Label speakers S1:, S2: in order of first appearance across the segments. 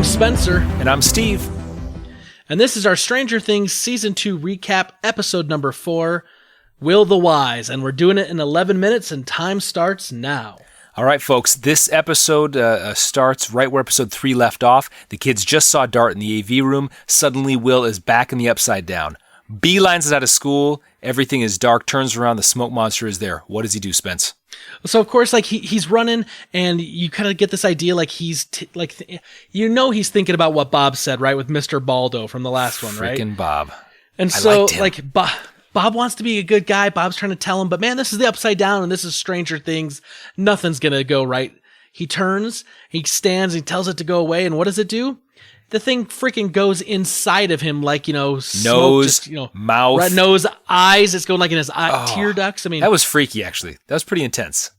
S1: I'm Spencer.
S2: And I'm Steve.
S1: And this is our Stranger Things Season 2 recap, episode number 4, Will the Wise. And we're doing it in 11 minutes, and time starts now.
S2: All right, folks, this episode starts right where episode 3 left off. The kids just saw Dart in the AV room. Suddenly, Will is back in the Upside Down. Beelines it out of school. Everything is dark. Turns around. The smoke monster is there. What does he do, Spence?
S1: So, of course, like he's running, and you kind of get this idea, like he's he's thinking about what Bob said, right, with Mr. Baldo from the last one, right?
S2: Freaking Bob.
S1: And so, Bob wants to be a good guy. Bob's trying to tell him, but man, this is the Upside Down, and this is Stranger Things. Nothing's gonna go right. He turns, he stands, he tells it to go away, and what does it do? The thing freaking goes inside of him, like, smoke,
S2: nose, mouth,
S1: red nose, eyes. It's going like in his tear ducts. I mean,
S2: that was freaky. Actually, that was pretty intense.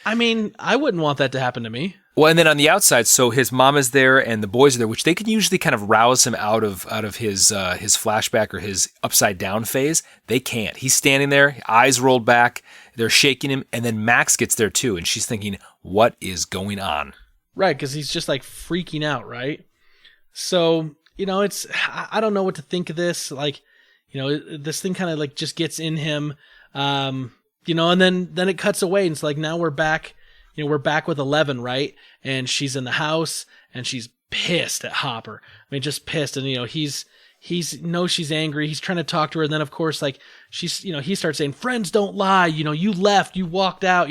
S1: I mean, I wouldn't want that to happen to me.
S2: Well, and then on the outside, so his mom is there and the boys are there, which they can usually kind of rouse him out of his flashback or his upside down phase. They can't. He's standing there, eyes rolled back. They're shaking him, and then Max gets there too, and she's thinking, "What is going on?"
S1: Right, because he's just like freaking out, right? So, I don't know what to think of this. Like, this thing kind of like just gets in him, and then it cuts away. And it's like, now we're back, we're back with 11, right? And she's in the house and she's pissed at Hopper. I mean, just pissed. And, he's knows she's angry. He's trying to talk to her. And then, of course, like he starts saying, friends don't lie. You left, you walked out,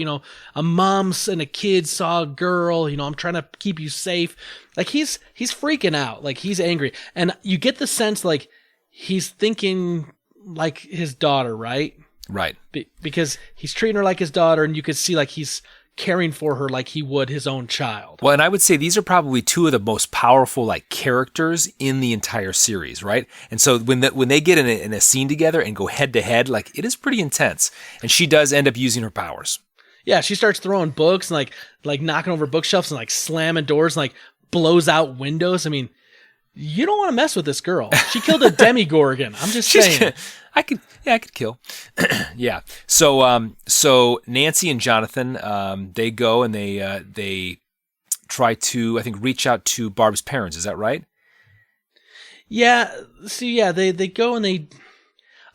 S1: a mom and a kid saw a girl, I'm trying to keep you safe. Like he's freaking out. Like he's angry. And you get the sense like he's thinking like his daughter, right?
S2: Right.
S1: Because he's treating her like his daughter, and you could see like he's caring for her like he would his own child.
S2: Well, and I would say these are probably two of the most powerful like characters in the entire series, right? And so when they get in a scene together and go head to head, like it is pretty intense. And she does end up using her powers. Yeah,
S1: she starts throwing books and like knocking over bookshelves and like slamming doors and like blows out windows. I mean, you don't want to mess with this girl. She killed a demigorgon. I'm just saying.
S2: I could kill. Yeah. So Nancy and Jonathan, they go and they try to, I think, reach out to Barb's parents. Is that right?
S1: Yeah. So yeah, they go and they,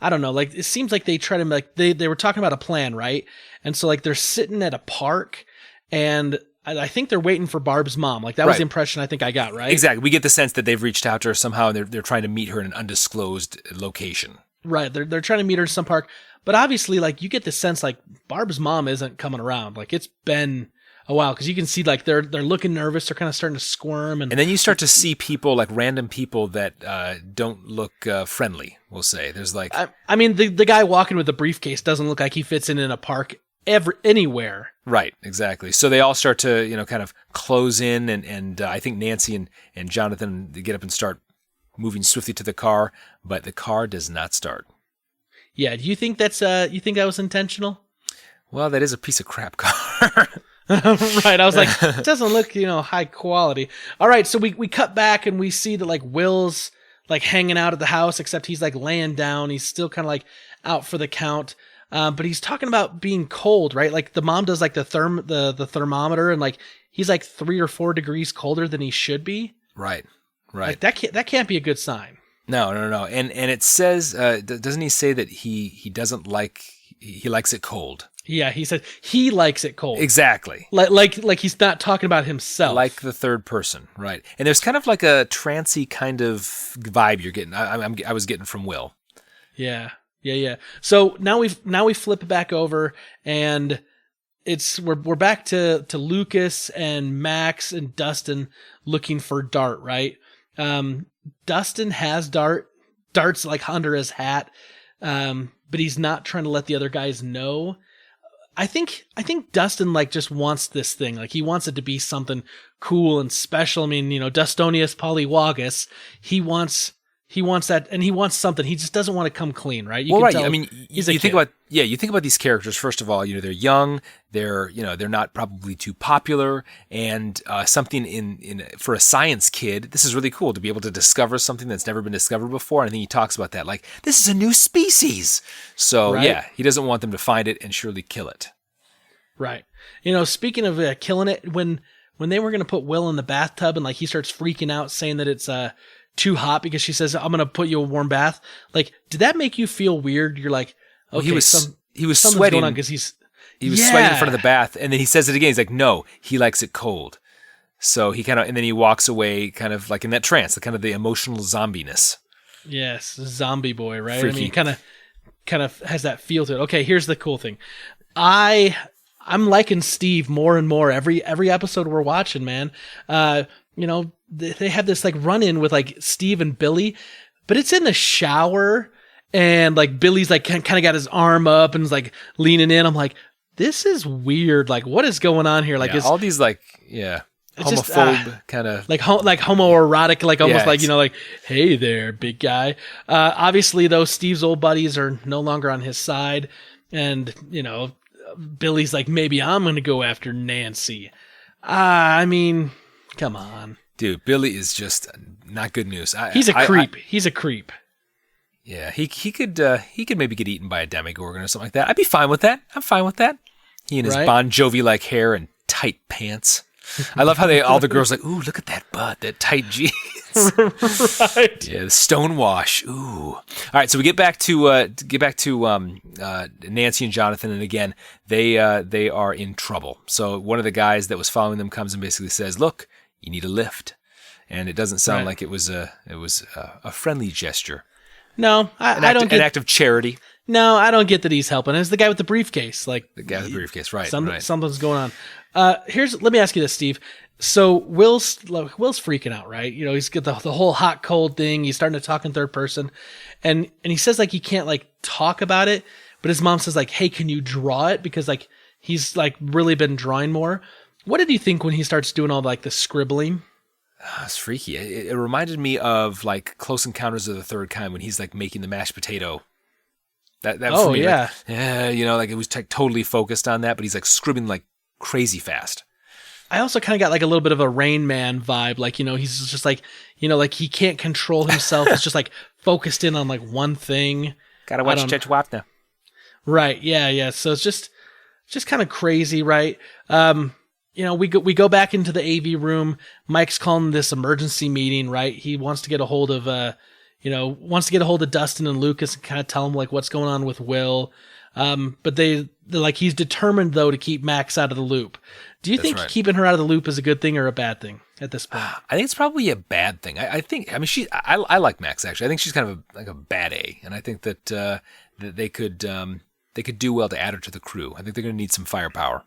S1: I don't know, like it seems like they try to like they were talking about a plan, right? And so like they're sitting at a park, and I think they're waiting for Barb's mom. Like that was the impression I think I got, right?
S2: Exactly. We get the sense that they've reached out to her somehow, and they're trying to meet her in an undisclosed location.
S1: Right. They're trying to meet her in some park, but obviously like you get the sense like Barb's mom isn't coming around. Like it's been a while, because you can see like they're looking nervous. They're kind of starting to squirm, and
S2: then you start to see people, like random people that don't look friendly. We'll say there's like
S1: I mean the guy walking with the briefcase doesn't look like he fits in a park anywhere.
S2: Right, exactly. So they all start to, kind of close in, and I think Nancy and Jonathan, they get up and start moving swiftly to the car, but the car does not start.
S1: Yeah, do you think that was intentional?
S2: Well, that is a piece of crap car.
S1: Right, I was like, it doesn't look, high quality. All right, so we cut back and we see that like Will's like hanging out at the house, except he's like laying down. He's still kind of like out for the count. But he's talking about being cold, right? Like the mom does like the thermometer, and like he's like 3 or 4 degrees colder than he should be.
S2: Right.
S1: Like that can't be a good sign.
S2: No. And it says, doesn't he say that he doesn't like, he likes it cold?
S1: Yeah, he said he likes it cold.
S2: Exactly.
S1: Like he's not talking about himself.
S2: Like the third person, right? And there's kind of like a trancey kind of vibe you're getting. I was getting from Will.
S1: Yeah. So now we flip back over, and we're back to Lucas and Max and Dustin looking for Dart, right? Dustin has Dart. Dart's like under his hat, but he's not trying to let the other guys know. I think Dustin like just wants this thing. Like he wants it to be something cool and special. I mean, Dustonius Polywagus. He wants that, and he wants something. He just doesn't want to come clean, right?
S2: I mean, you think about these characters. First of all, they're young. They're not probably too popular, and something in for a science kid, this is really cool to be able to discover something that's never been discovered before. And I think he talks about that, like this is a new species. So yeah, he doesn't want them to find it and surely kill it.
S1: Right. Speaking of killing it, when when they were going to put Will in the bathtub and like he starts freaking out saying that it's too hot because she says, I'm going to put you a warm bath. Like, did that make you feel weird? You're like, okay,
S2: well, he was
S1: something's
S2: sweating
S1: going on because he was
S2: sweating in front of the bath. And then he says it again. He's like, no, he likes it cold. So he and then he walks away kind of like in that trance, the kind of the emotional zombiness. Yes.
S1: Zombie boy, right?
S2: Freaky.
S1: I mean, kind of has that feel to it. Okay. Here's the cool thing. I'm liking Steve more and more every episode we're watching, man. You know, they have this like run in with like Steve and Billy, but it's in the shower and like Billy's like kind of got his arm up and is like leaning in. I'm like, this is weird. Like, what is going on here? Like,
S2: all these like, homophobe kind of
S1: like homoerotic, like almost like, you know, like, hey there, big guy. Obviously though, Steve's old buddies are no longer on his side, and you know, Billy's like, maybe I'm going to go after Nancy. I mean, come on.
S2: Dude, Billy is just not good news.
S1: He's a creep. He's a creep.
S2: Yeah, he could maybe get eaten by a demogorgon or something like that. I'd be fine with that. I'm fine with that. He and his Bon Jovi-like hair and tight pants. I love how all the girls like, ooh, look at that butt, that tight jeans.
S1: Right.
S2: Yeah, the stonewash. Ooh. All right, so we get back to Nancy and Jonathan, and again, they are in trouble. So one of the guys that was following them comes and basically says, "Look, you need a lift," and it doesn't sound like it was a friendly gesture.
S1: No, I don't get
S2: an act of charity.
S1: No, I don't get that he's helping. It's the guy with the briefcase. Like
S2: the guy with the briefcase, right?
S1: Something's going on. Let me ask you this, Steve. So Will's freaking out, right? You know, he's got the whole hot cold thing. He's starting to talk in third person, and he says like he can't like talk about it, but his mom says like, hey, can you draw it? Because like he's like really been drawing more. What did you think when he starts doing all like the scribbling?
S2: It's freaky. It reminded me of like Close Encounters of the Third Kind when he's like making the mashed potato. That for me,
S1: yeah.
S2: Like, you know, like it was totally focused on that, but he's like scribbling like crazy fast.
S1: I also kind of got like a little bit of a Rain Man vibe. Like, you know, he's just like, you know, like he can't control himself. He's just like focused in on like one thing.
S2: Gotta watch Tetwapna.
S1: Right. Yeah. So it's just kind of crazy, right? You know, we go back into the AV room. Mike's calling this emergency meeting, right? He wants to get a hold of, Dustin and Lucas and kind of tell them like what's going on with Will. But they're like, he's determined though to keep Max out of the loop. Do you think keeping her out of the loop is a good thing or a bad thing at this point?
S2: I think it's probably a bad thing. I like Max actually. I think she's kind of like a bad A, and I think that that they could do well to add her to the crew. I think they're going to need some firepower.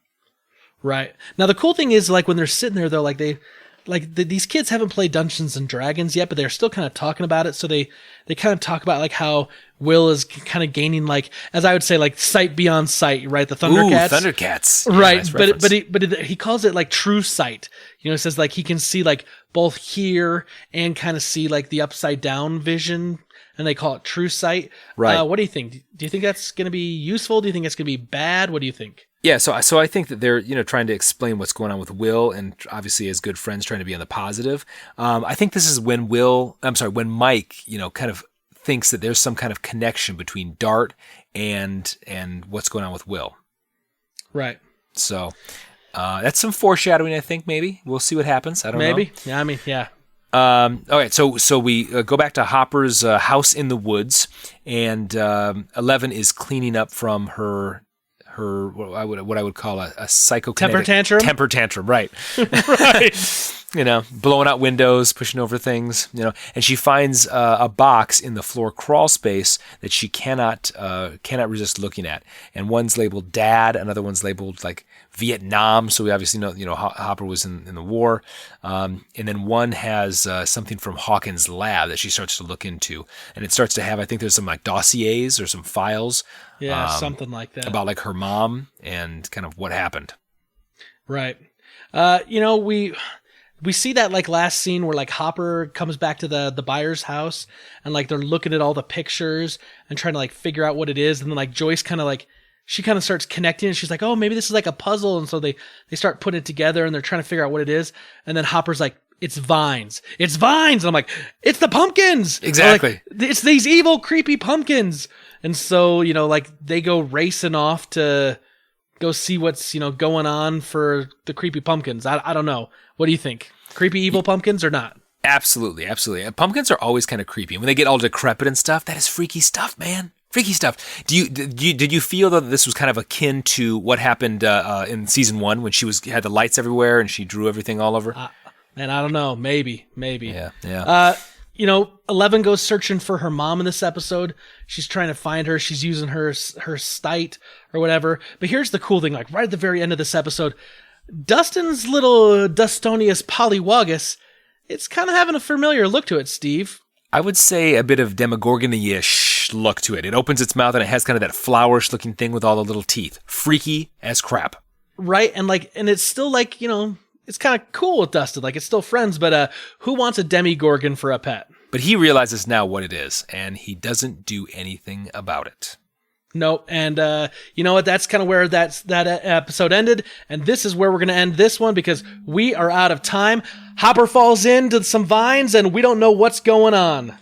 S1: Right. Now the cool thing is like when they're sitting there, though, like these kids haven't played Dungeons and Dragons yet, but they're still kind of talking about it. So they kind of talk about like how Will is kind of gaining like, as I would say, like sight beyond sight, right? The Thundercats.
S2: Ooh, Thundercats.
S1: Right.
S2: Yeah, nice
S1: but he calls it like true sight. You know, it says like he can see like both hear and kind of see like the upside down vision, and they call it true sight.
S2: Right.
S1: What do you think? Do you think that's going to be useful? Do you think it's going to be bad? What do you think?
S2: Yeah, so I think that they're trying to explain what's going on with Will, and obviously as good friends trying to be on the positive. I think this is when Mike kind of thinks that there's some kind of connection between Dart and what's going on with Will.
S1: Right.
S2: So that's some foreshadowing. I think maybe we'll see what happens. I don't know.
S1: Maybe. Yeah. I mean, yeah.
S2: All right, so we go back to Hopper's house in the woods, and 11 is cleaning up from her what I would call a psychokinetic temper tantrum, right?
S1: Right.
S2: Blowing out windows, pushing over things, and she finds a box in the floor crawl space that she cannot resist looking at, and one's labeled Dad, another one's labeled like Vietnam, so we obviously know Hopper was in the war, and then one has something from Hawkins' lab that she starts to look into, and it starts to have, I think there's some like dossiers or some files,
S1: something like that,
S2: about like her mom and kind of what happened.
S1: Right. We see that like last scene where like Hopper comes back to the buyer's house and like they're looking at all the pictures and trying to like figure out what it is, and then like Joyce kind of starts connecting, and she's like, oh, maybe this is like a puzzle, and so they start putting it together and they're trying to figure out what it is, and then Hopper's like, it's vines, and I'm like, it's the pumpkins,
S2: exactly,
S1: like, it's these evil creepy pumpkins. And so like they go racing off to go see what's, going on for the creepy pumpkins. I don't know. What do you think? Creepy evil pumpkins or not?
S2: Absolutely. And pumpkins are always kind of creepy. When they get all decrepit and stuff, that is freaky stuff, man. Freaky stuff. Did you feel though that this was kind of akin to what happened in season 1 when she had the lights everywhere and she drew everything all over?
S1: And I don't know. Maybe.
S2: Yeah.
S1: 11 goes searching for her mom in this episode. She's trying to find her. She's using her sight or whatever. But here's the cool thing. Like right at the very end of this episode, Dustin's little Dustonius polywagus, it's kind of having a familiar look to it, Steve.
S2: I would say a bit of Demogorgon-ish look to it. It opens its mouth and it has kind of that flowerish looking thing with all the little teeth. Freaky as crap.
S1: Right, and it's still like, it's kind of cool with Dustin. Like it's still friends, but who wants a Demogorgon for a pet?
S2: But he realizes now what it is, and he doesn't do anything about it.
S1: Nope, and you know what? That's kind of where that episode ended, and this is where we're going to end this one because we are out of time. Hopper falls into some vines, and we don't know what's going on.